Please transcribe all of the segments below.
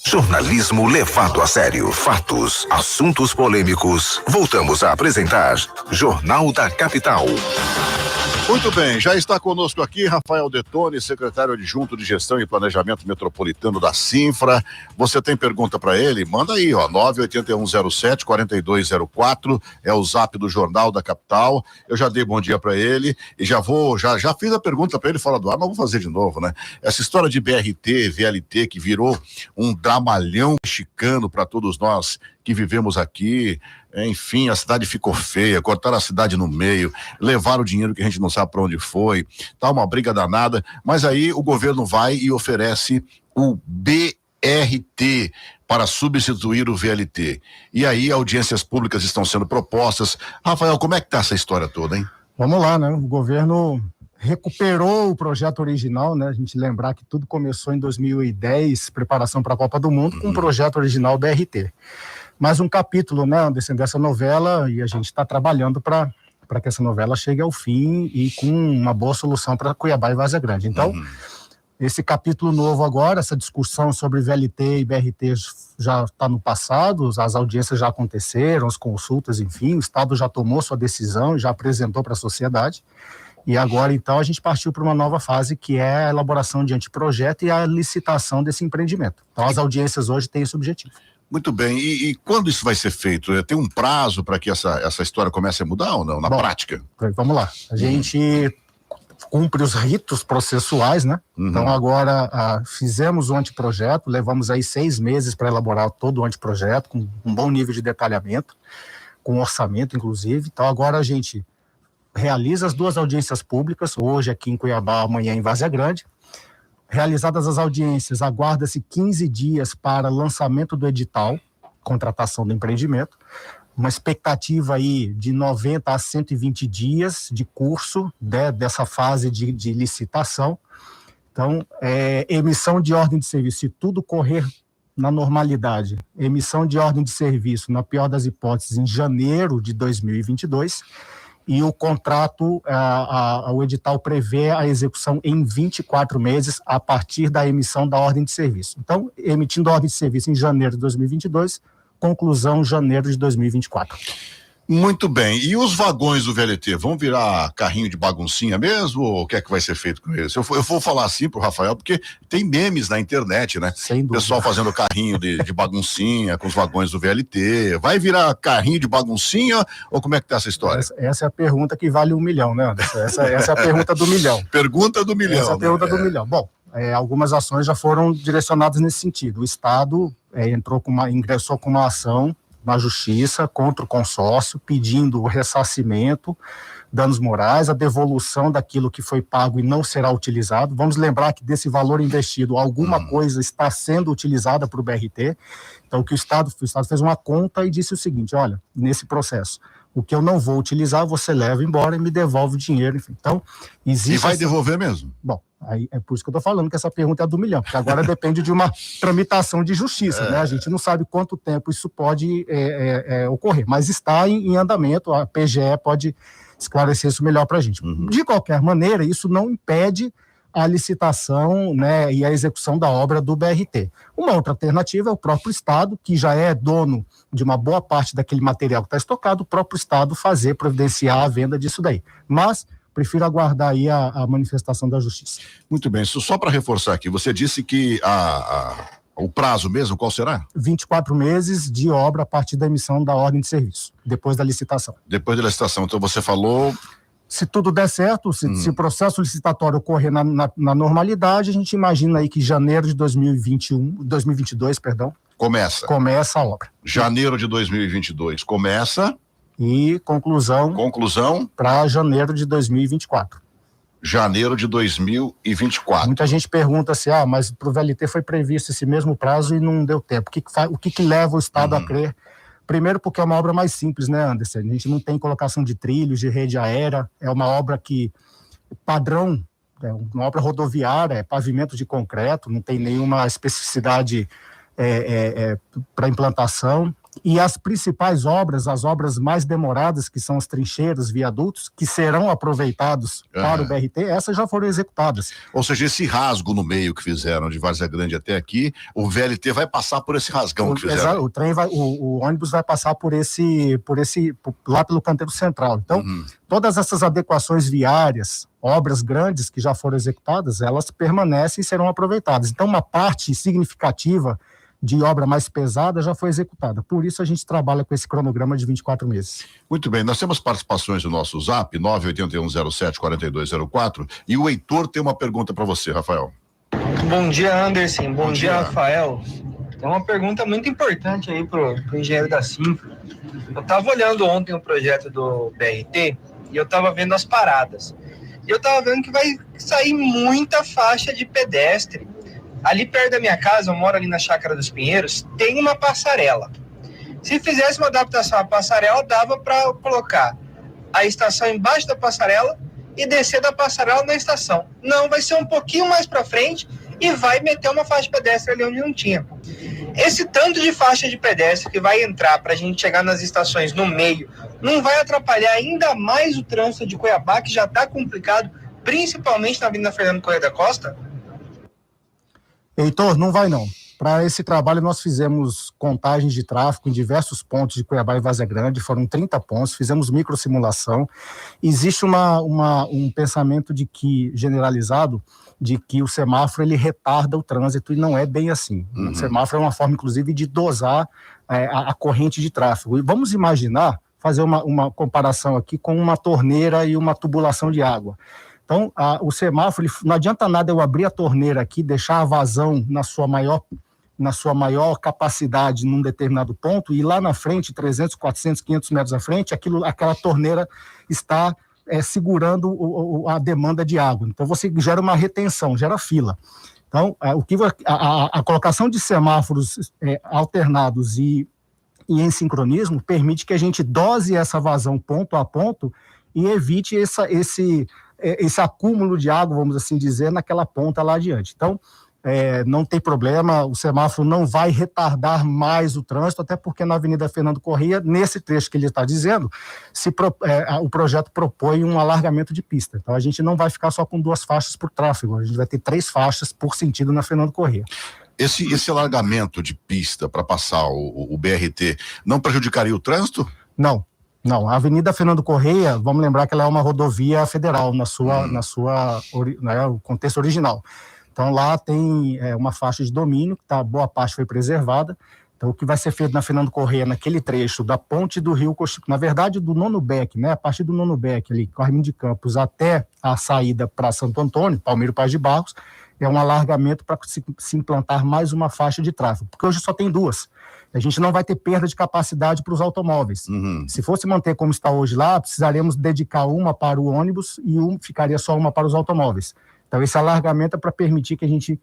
Jornalismo levado a sério. Fatos, assuntos polêmicos. Voltamos a apresentar Jornal da Capital. Muito bem, já está conosco aqui Rafael Detoni, secretário adjunto de Gestão e Planejamento Metropolitano da Cinfra. Você tem pergunta para ele? Manda aí, 98107-4204, é o zap do Jornal da Capital. Eu já dei bom dia para ele e já fiz a pergunta para ele fora do ar, mas vou fazer de novo, né? Essa história de BRT, VLT, que virou um dramalhão mexicano para todos nós que vivemos aqui. Enfim, a cidade ficou feia, cortaram a cidade no meio, levaram o dinheiro que a gente não sabe para onde foi, tá uma briga danada, mas aí o governo vai e oferece o BRT para substituir o VLT. E aí audiências públicas estão sendo propostas. Rafael, como é que tá essa história toda, hein? Vamos lá, né? O governo recuperou o projeto original, né? A gente lembrar que tudo começou em 2010, preparação para a Copa do Mundo, com o projeto original BRT. Mais um capítulo, né, dessa novela, e a gente está trabalhando para que essa novela chegue ao fim e com uma boa solução para Cuiabá e Várzea Grande. Então, esse capítulo novo agora, essa discussão sobre VLT e BRT já está no passado, as audiências já aconteceram, as consultas, enfim, o Estado já tomou sua decisão, já apresentou para a sociedade. E agora, então, a gente partiu para uma nova fase, que é a elaboração de anteprojeto e a licitação desse empreendimento. Então, as audiências hoje têm esse objetivo. Muito bem, e quando isso vai ser feito? Tem um prazo para que essa história comece a mudar ou não, na prática? Vamos lá, a gente cumpre os ritos processuais, né? Então agora fizemos o anteprojeto, levamos aí 6 meses para elaborar todo o anteprojeto, com um bom nível de detalhamento, com orçamento inclusive. Então agora a gente realiza as 2 audiências públicas, hoje aqui em Cuiabá, amanhã em Várzea Grande. Realizadas as audiências, aguarda-se 15 dias para lançamento do edital, contratação do empreendimento, uma expectativa aí de 90 a 120 dias de curso dessa fase de licitação. Então, emissão de ordem de serviço, se tudo correr na normalidade, emissão de ordem de serviço, na pior das hipóteses, em janeiro de 2022, e o contrato, o edital prevê a execução em 24 meses a partir da emissão da ordem de serviço. Então, emitindo a ordem de serviço em janeiro de 2022, conclusão em janeiro de 2024. Muito bem, e os vagões do VLT vão virar carrinho de baguncinha mesmo, ou o que é que vai ser feito com eles? Eu vou falar assim pro Rafael, porque tem memes na internet, né? Sem dúvida. Pessoal fazendo carrinho de baguncinha com os vagões do VLT, vai virar carrinho de baguncinha, ou como é que tá essa história? Essa é a pergunta que vale 1 milhão, né, Anderson? Essa é a pergunta do milhão. Pergunta do milhão. Essa é a pergunta do milhão. Bom, algumas ações já foram direcionadas nesse sentido. O Estado ingressou com uma ação na Justiça contra o consórcio, pedindo o ressarcimento, danos morais, a devolução daquilo que foi pago e não será utilizado. Vamos lembrar que desse valor investido, alguma coisa está sendo utilizada para o BRT. Então, o Estado fez uma conta e disse o seguinte: olha, nesse processo, o que eu não vou utilizar, você leva embora e me devolve o dinheiro. Enfim. Então, existe. E vai devolver mesmo? Bom, aí é por isso que eu estou falando que essa pergunta é do milhão, porque agora depende de uma tramitação de justiça, né? A gente não sabe quanto tempo isso pode ocorrer, mas está em andamento, a PGE pode esclarecer isso melhor para a gente. De qualquer maneira, isso não impede a licitação, né, e a execução da obra do BRT. Uma outra alternativa é o próprio Estado, que já é dono de uma boa parte daquele material que está estocado, o próprio Estado providenciar a venda disso daí. Mas prefiro aguardar aí a manifestação da Justiça. Muito bem, só para reforçar aqui, você disse que o prazo mesmo, qual será? 24 meses de obra a partir da emissão da ordem de serviço, depois da licitação. Depois da licitação, então você falou... Se tudo der certo, se o processo licitatório ocorrer na normalidade, a gente imagina aí que janeiro de 2022, começa a obra. Janeiro de 2022 começa... E conclusão para janeiro de 2024. Janeiro de 2024. Muita gente pergunta assim, mas para o VLT foi previsto esse mesmo prazo e não deu tempo. O que leva o Estado a crer? Primeiro porque é uma obra mais simples, né, Anderson? A gente não tem colocação de trilhos, de rede aérea, é uma obra que, padrão, é uma obra rodoviária, é pavimento de concreto, não tem nenhuma especificidade para implantação. E as principais obras, as obras mais demoradas, que são as trincheiras, viadutos, que serão aproveitados para o BRT, essas já foram executadas. Ou seja, esse rasgo no meio que fizeram de Várzea Grande até aqui, o VLT vai passar por esse rasgão que fizeram. O trem vai, o ônibus vai passar lá pelo canteiro central. Então, todas essas adequações viárias, obras grandes que já foram executadas, elas permanecem e serão aproveitadas. Então, uma parte significativa de obra mais pesada já foi executada. Por isso a gente trabalha com esse cronograma de 24 meses. Muito bem, nós temos participações no nosso zap, 98107-4204, e o Heitor tem uma pergunta para você, Rafael. Bom dia, Anderson. Bom dia, Rafael. Tem uma pergunta muito importante aí pro engenheiro da Cinfra. Eu estava olhando ontem o projeto do BRT e eu estava vendo as paradas. E eu estava vendo que vai sair muita faixa de pedestre. Ali perto da minha casa, eu moro ali na Chácara dos Pinheiros, tem uma passarela. Se fizesse uma adaptação à passarela, dava para colocar a estação embaixo da passarela e descer da passarela na estação. Não, vai ser um pouquinho mais para frente e vai meter uma faixa de pedestre ali onde não tinha. Esse tanto de faixa de pedestre que vai entrar para a gente chegar nas estações no meio, não vai atrapalhar ainda mais o trânsito de Cuiabá, que já está complicado, principalmente na Avenida Fernando Corrêa da Costa? Heitor, não vai não. Para esse trabalho nós fizemos contagens de tráfego em diversos pontos de Cuiabá e Várzea Grande, foram 30 pontos, fizemos microsimulação. Existe um pensamento generalizado de que o semáforo ele retarda o trânsito e não é bem assim. O semáforo é uma forma, inclusive, de dosar a corrente de tráfego. E vamos imaginar, fazer uma comparação aqui com uma torneira e uma tubulação de água. Então, o semáforo, não adianta nada eu abrir a torneira aqui, deixar a vazão na sua maior capacidade num determinado ponto e lá na frente, 300, 400, 500 metros à frente, aquela torneira está segurando a demanda de água. Então, você gera uma retenção, gera fila. Então, a colocação de semáforos alternados e em sincronismo permite que a gente dose essa vazão ponto a ponto e evite esse acúmulo de água, vamos assim dizer, naquela ponta lá adiante. Então, não tem problema, o semáforo não vai retardar mais o trânsito, até porque na Avenida Fernando Corrêa, nesse trecho que ele está dizendo, o projeto propõe um alargamento de pista. Então, a gente não vai ficar só com 2 faixas por tráfego, a gente vai ter 3 faixas por sentido na Fernando Corrêa. Esse alargamento de pista para passar o BRT não prejudicaria o trânsito? Não, a Avenida Fernando Corrêa, vamos lembrar que ela é uma rodovia federal o contexto original. Então lá tem uma faixa de domínio, que boa parte foi preservada. Então o que vai ser feito na Fernando Corrêa, naquele trecho da ponte do Rio Coxico, na verdade do Nono Beck, a partir do Nono Beck, ali, Carminho de Campos, até a saída para Santo Antônio, Palmeiro Paz de Barros, é um alargamento para se implantar mais uma faixa de tráfego, porque hoje só tem 2. A gente não vai ter perda de capacidade para os automóveis. Se fosse manter como está hoje lá, precisaríamos dedicar uma para o ônibus e ficaria só uma para os automóveis. Então, esse alargamento é para permitir que a gente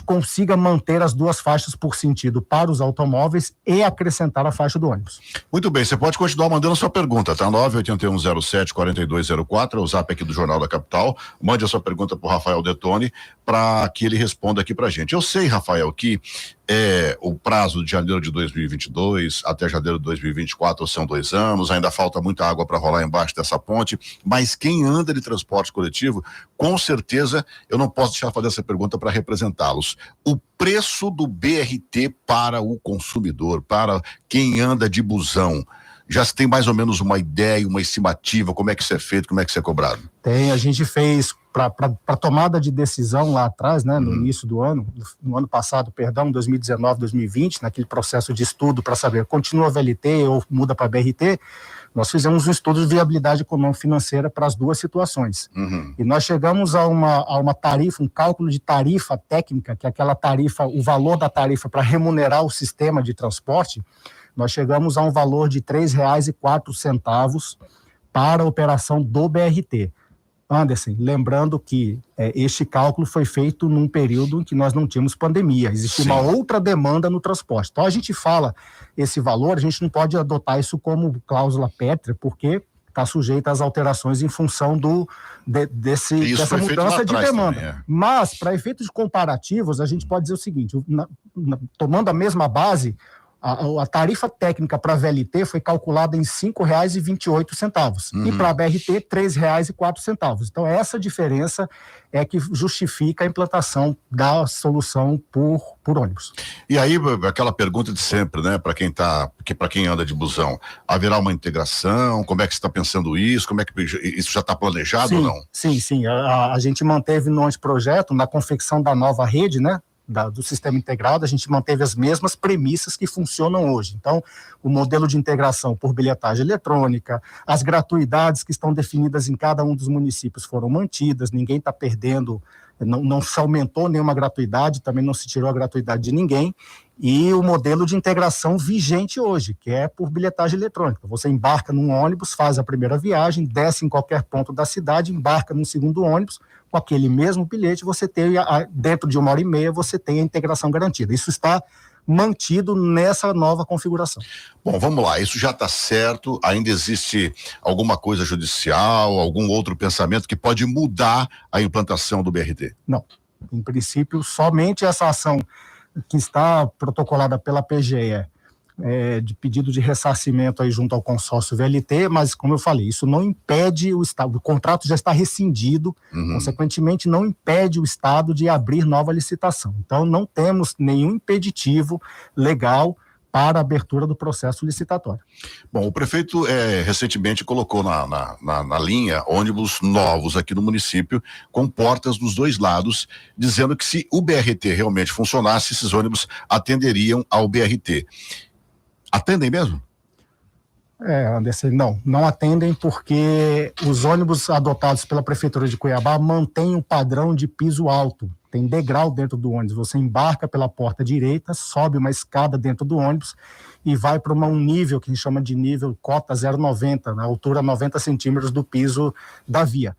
consiga manter as 2 faixas por sentido para os automóveis e acrescentar a faixa do ônibus. Muito bem, você pode continuar mandando a sua pergunta, tá? 98107-4204, é o zap aqui do Jornal da Capital. Mande a sua pergunta para o Rafael Detoni, para que ele responda aqui para a gente. Eu sei, Rafael, que o prazo de janeiro de 2022 até janeiro de 2024 são 2 anos, ainda falta muita água para rolar embaixo dessa ponte, mas quem anda de transporte coletivo, com certeza, eu não posso deixar de fazer essa pergunta para representá-los. O preço do BRT para o consumidor, para quem anda de busão, já se tem mais ou menos uma ideia, uma estimativa, como é que isso é feito, como é que isso é cobrado? Tem, a gente fez para tomada de decisão lá atrás, no início do ano, no ano passado, 2019, 2020, naquele processo de estudo para saber, continua VLT ou muda para BRT, nós fizemos um estudo de viabilidade econômico-financeira para as 2 situações. E nós chegamos a uma tarifa, um cálculo de tarifa técnica, que é aquela tarifa, o valor da tarifa para remunerar o sistema de transporte, nós chegamos a um valor de R$ 3,04 para a operação do BRT. Anderson, lembrando que este cálculo foi feito num período em que nós não tínhamos pandemia, existia uma outra demanda no transporte. Então a gente fala esse valor, a gente não pode adotar isso como cláusula pétrea, porque está sujeito às alterações em função dessa mudança de demanda. Também, Mas, para efeitos comparativos, a gente pode dizer o seguinte, tomando a mesma base, A tarifa técnica para a VLT foi calculada em R$ 5,28 e para a BRT R$ 3,04. Então, essa diferença é que justifica a implantação da solução por ônibus. E aí, aquela pergunta de sempre, né, para quem anda de busão, haverá uma integração? Como é que você está pensando isso? Como é que isso já está planejado ou não? Sim. A gente manteve no anteprojeto, na confecção da nova rede, né, do sistema integrado, a gente manteve as mesmas premissas que funcionam hoje. Então, o modelo de integração por bilhetagem eletrônica, as gratuidades que estão definidas em cada um dos municípios foram mantidas, ninguém está perdendo, não se aumentou nenhuma gratuidade, também não se tirou a gratuidade de ninguém, e o modelo de integração vigente hoje, que é por bilhetagem eletrônica. Você embarca num ônibus, faz a primeira viagem, desce em qualquer ponto da cidade, embarca num segundo ônibus, com aquele mesmo bilhete, você tem, dentro de 1h30, você tem a integração garantida. Isso está mantido nessa nova configuração. Bom, vamos lá, isso já está certo, ainda existe alguma coisa judicial, algum outro pensamento que pode mudar a implantação do BRT? Não, em princípio, somente essa ação que está protocolada pela PGE, de pedido de ressarcimento aí junto ao consórcio VLT, mas como eu falei, isso não impede o Estado, o contrato já está rescindido, consequentemente não impede o Estado de abrir nova licitação. Então não temos nenhum impeditivo legal para a abertura do processo licitatório. Bom, o prefeito recentemente colocou na linha ônibus novos aqui no município, com portas dos dois lados, dizendo que se o BRT realmente funcionasse, esses ônibus atenderiam ao BRT. Atendem mesmo? Anderson, não atendem porque os ônibus adotados pela Prefeitura de Cuiabá mantêm um padrão de piso alto, tem degrau dentro do ônibus, você embarca pela porta direita, sobe uma escada dentro do ônibus e vai para um nível que a gente chama de nível cota 0,90, na altura 90 centímetros do piso da via.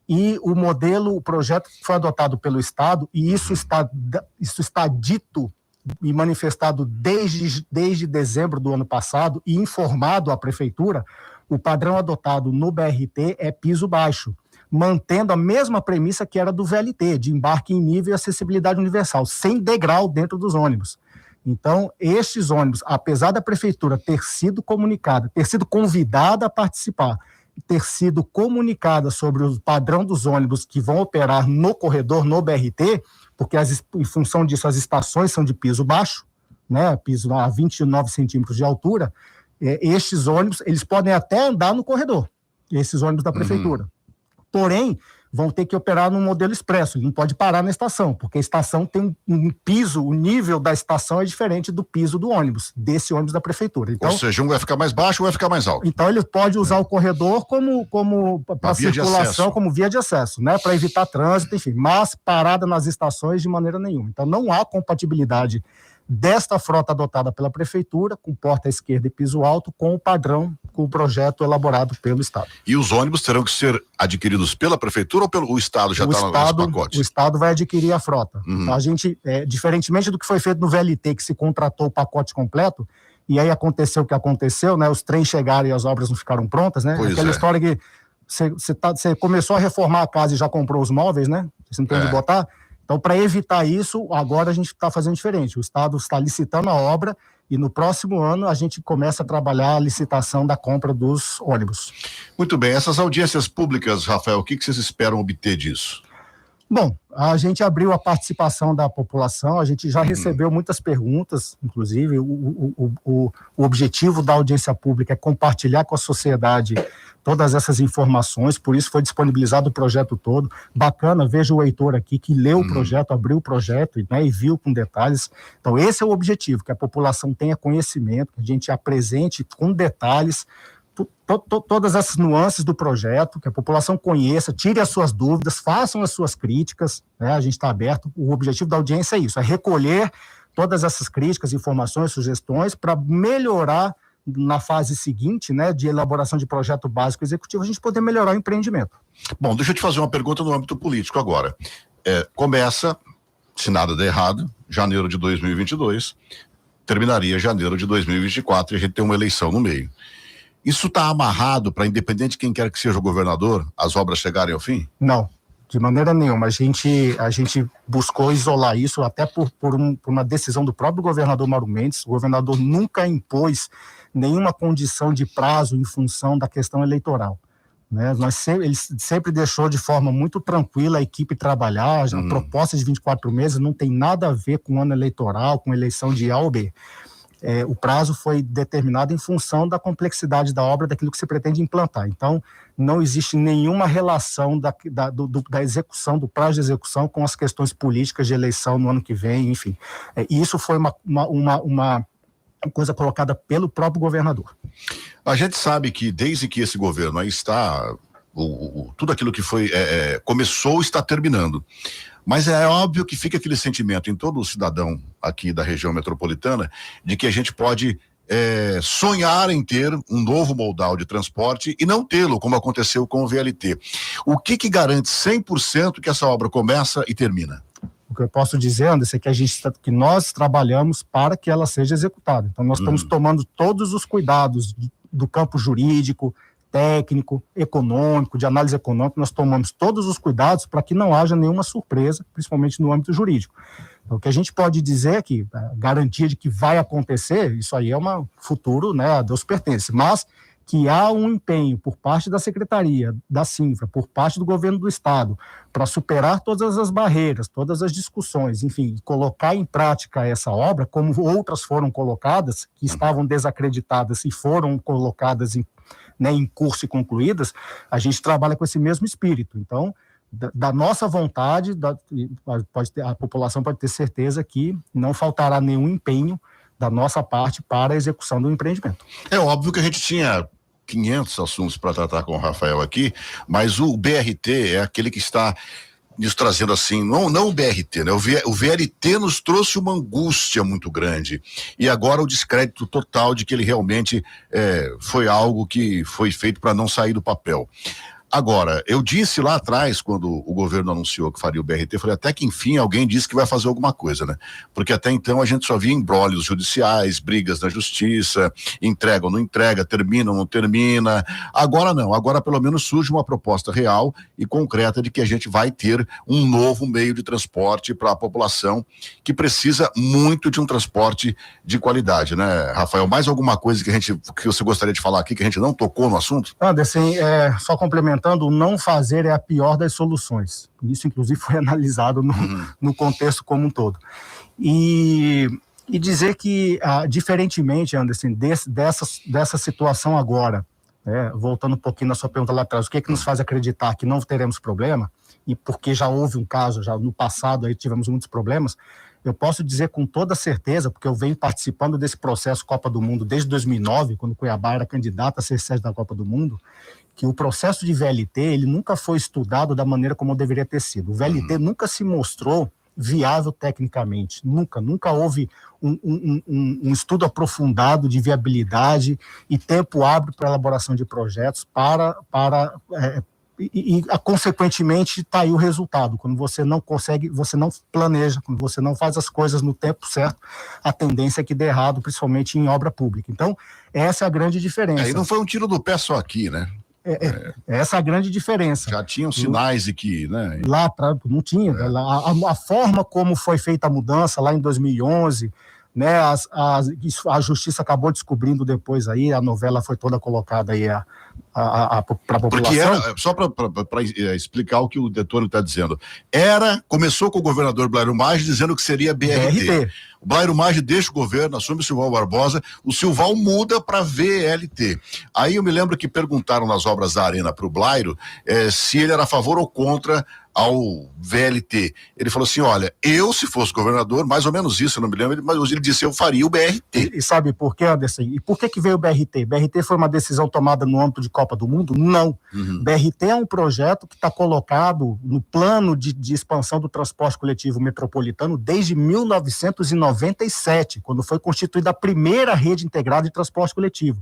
E o projeto foi adotado pelo Estado e isso está dito e manifestado desde dezembro do ano passado e informado à Prefeitura, o padrão adotado no BRT é piso baixo, mantendo a mesma premissa que era do VLT, de embarque em nível e acessibilidade universal, sem degrau dentro dos ônibus. Então, estes ônibus, apesar da Prefeitura ter sido comunicada, ter sido convidada a participar, ter sido comunicada sobre o padrão dos ônibus que vão operar no corredor, no BRT, porque em função disso as estações são de piso baixo, né, piso a 29 centímetros de altura, estes ônibus, eles podem até andar no corredor, esses ônibus da Prefeitura. Porém, vão ter que operar num modelo expresso, ele não pode parar na estação, porque a estação tem um piso, o nível da estação é diferente do piso do ônibus, desse ônibus da Prefeitura. Então, ou seja, um vai ficar mais baixo ou vai ficar mais alto. Então ele pode usar o corredor como para circulação, como via de acesso, né, para evitar trânsito, enfim, mas parada nas estações de maneira nenhuma. Então não há compatibilidade desta frota adotada pela Prefeitura, com porta esquerda e piso alto, com o padrão, com o projeto elaborado pelo Estado. E os ônibus terão que ser adquiridos pela Prefeitura ou pelo Estado já está nesse pacote? O Estado vai adquirir a frota. A gente, diferentemente do que foi feito no VLT, que se contratou o pacote completo, e aí aconteceu o que aconteceu, né? Os trens chegaram e as obras não ficaram prontas, né? Pois aquela história que você começou a reformar a casa e já comprou os móveis, né? Você não tem onde botar. Então, para evitar isso, agora a gente está fazendo diferente. O Estado está licitando a obra e no próximo ano a gente começa a trabalhar a licitação da compra dos ônibus. Muito bem. Essas audiências públicas, Rafael, o que vocês esperam obter disso? Bom, a gente abriu a participação da população, a gente já recebeu muitas perguntas, inclusive o objetivo da audiência pública é compartilhar com a sociedade todas essas informações, por isso foi disponibilizado o projeto todo. Bacana, veja o Heitor aqui que leu o projeto, abriu o projeto, né, e viu com detalhes. Então esse é o objetivo, que a população tenha conhecimento, que a gente apresente com detalhes todas essas nuances do projeto, que a população conheça, tire as suas dúvidas, façam as suas críticas, né? A gente está aberto, o objetivo da audiência é isso, é recolher todas essas críticas, informações, sugestões, para melhorar na fase seguinte, né, de elaboração de projeto básico executivo, a gente poder melhorar o empreendimento. Bom, deixa eu te fazer uma pergunta no âmbito político agora. Começa, se nada der errado, janeiro de 2022, terminaria janeiro de 2024 e a gente tem uma eleição no meio. Isso está amarrado para, independente de quem quer que seja o governador, as obras chegarem ao fim? Não. De maneira nenhuma. A gente buscou isolar isso até por uma decisão do próprio governador Mauro Mendes. O governador nunca impôs nenhuma condição de prazo em função da questão eleitoral. Né? Ele sempre deixou de forma muito tranquila a equipe trabalhar. A proposta de 24 meses não tem nada a ver com ano eleitoral, com eleição de A ou B. O prazo foi determinado em função da complexidade da obra, daquilo que se pretende implantar. Então, não existe nenhuma relação da execução, do prazo de execução com as questões políticas de eleição no ano que vem, enfim. Isso foi uma coisa colocada pelo próprio governador. A gente sabe que desde que esse governo aí está, tudo aquilo que foi começou está terminando. Mas é óbvio que fica aquele sentimento em todo cidadão aqui da região metropolitana de que a gente pode sonhar em ter um novo modal de transporte e não tê-lo, como aconteceu com o VLT. O que garante 100% que essa obra começa e termina? O que eu posso dizer, Anderson, é que nós trabalhamos para que ela seja executada. Então, nós estamos tomando todos os cuidados do campo jurídico, técnico, econômico, de análise econômica. Nós tomamos todos os cuidados para que não haja nenhuma surpresa, principalmente no âmbito jurídico. Então, o que a gente pode dizer é que a garantia de que vai acontecer, isso aí é um futuro, né, a Deus pertence, mas que há um empenho por parte da Secretaria, da Cinfra, por parte do governo do Estado, para superar todas as barreiras, todas as discussões, enfim, colocar em prática essa obra, como outras foram colocadas, que estavam desacreditadas e foram colocadas em curso e concluídas, a gente trabalha com esse mesmo espírito. Então, da nossa vontade, a população pode ter certeza que não faltará nenhum empenho da nossa parte para a execução do empreendimento. É óbvio que a gente tinha 500 assuntos para tratar com o Rafael aqui, mas o BRT é aquele que está nos trazendo assim, não o BRT, né? O VLT nos trouxe uma angústia muito grande e agora o descrédito total de que ele realmente foi algo que foi feito para não sair do papel. Agora, eu disse lá atrás, quando o governo anunciou que faria o BRT, falei, até que enfim alguém disse que vai fazer alguma coisa, né? Porque até então a gente só via imbróglios judiciais, brigas na justiça, entrega ou não entrega, termina ou não termina. Agora não, agora pelo menos surge uma proposta real e concreta de que a gente vai ter um novo meio de transporte para a população que precisa muito de um transporte de qualidade, né, Rafael? Mais alguma coisa que você gostaria de falar aqui que a gente não tocou no assunto? Anderson, só complementando, o não fazer é a pior das soluções. Isso, inclusive, foi analisado no contexto como um todo. E dizer que, diferentemente, Anderson, dessa situação agora, voltando um pouquinho na sua pergunta lá atrás, o que é que nos faz acreditar que não teremos problema, e porque já houve um caso, já no passado aí tivemos muitos problemas, eu posso dizer com toda certeza, porque eu venho participando desse processo Copa do Mundo desde 2009, quando Cuiabá era candidato a ser sede da Copa do Mundo, que o processo de VLT, ele nunca foi estudado da maneira como deveria ter sido. O VLT nunca se mostrou viável tecnicamente, nunca houve um estudo aprofundado de viabilidade e tempo hábil para elaboração de projetos consequentemente está aí o resultado. Quando você não consegue, você não planeja, quando você não faz as coisas no tempo certo, a tendência é que dê errado, principalmente em obra pública. Então, essa é a grande diferença. E não foi um tiro do pé só aqui, né? Essa é a grande diferença. Já tinham sinais de que, né? Lá atrás não tinha. A forma como foi feita a mudança lá em 2011, né? A justiça acabou descobrindo depois aí, a novela foi toda colocada aí para a população. Porque só para explicar o que o Detone está dizendo, começou com o governador Blairo Maggi dizendo que seria BRT. O Blairo Maggi deixa o governo, assume o Silval Barbosa, o Silval muda para VLT. Aí eu me lembro que perguntaram nas obras da Arena para o Blairo se ele era a favor ou contra ao VLT. Ele falou assim, olha, eu se fosse governador, mais ou menos isso, eu não me lembro, mas ele disse, eu faria o BRT. E sabe por quê, Anderson? E por que veio o BRT? BRT foi uma decisão tomada no âmbito de Copa do Mundo? Não. BRT é um projeto que está colocado no plano de expansão do transporte coletivo metropolitano desde 1997, quando foi constituída a primeira rede integrada de transporte coletivo.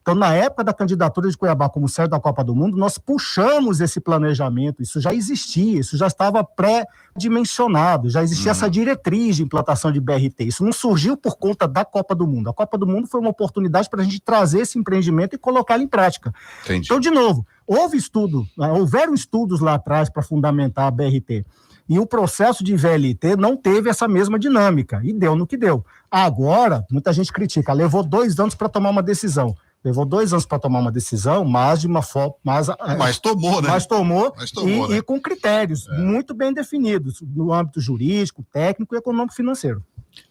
Então, na época da candidatura de Cuiabá como sede da Copa do Mundo, nós puxamos esse planejamento, isso já existia, isso já estava pré-dimensionado, já existia essa diretriz de implantação de BRT. Isso não surgiu por conta da Copa do Mundo. A Copa do Mundo foi uma oportunidade para a gente trazer esse empreendimento e colocá-lo em prática. Entendi. Então, de novo, houveram estudos lá atrás para fundamentar a BRT. E o processo de VLT não teve essa mesma dinâmica, e deu no que deu. Agora, muita gente critica, levou 2 anos para tomar uma decisão. Levou 2 anos para tomar uma decisão, mas de uma forma. Mas tomou, né? Mas tomou, né? E com critérios muito bem definidos, no âmbito jurídico, técnico e econômico-financeiro.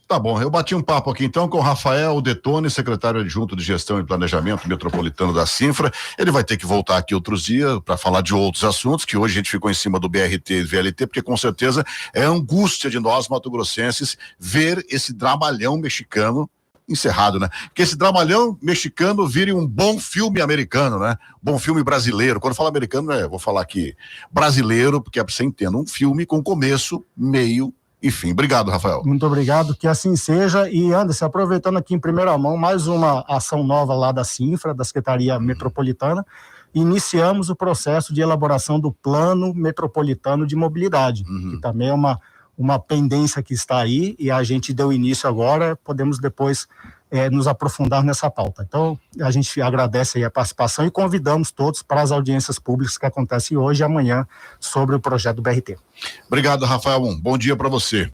Tá bom, eu bati um papo aqui então com o Rafael Detone, secretário adjunto de Gestão e Planejamento Metropolitano da Cinfra. Ele vai ter que voltar aqui outros dias para falar de outros assuntos, que hoje a gente ficou em cima do BRT e VLT, porque com certeza é angústia de nós, mato-grossenses, ver esse dramalhão mexicano encerrado, né? Que esse dramalhão mexicano vire um bom filme americano, né? Bom filme brasileiro. Quando eu falo americano, vou falar aqui brasileiro, porque é pra você entender, um filme com começo, meio e fim. Obrigado, Rafael. Muito obrigado, que assim seja. E, Anderson, aproveitando aqui em primeira mão, mais uma ação nova lá da Cinfra, da Secretaria Metropolitana, iniciamos o processo de elaboração do Plano Metropolitano de Mobilidade, que também é uma pendência que está aí, e a gente deu início agora, podemos depois nos aprofundar nessa pauta. Então, a gente agradece aí a participação e convidamos todos para as audiências públicas que acontecem hoje e amanhã sobre o projeto do BRT. Obrigado, Rafael. Bom dia para você.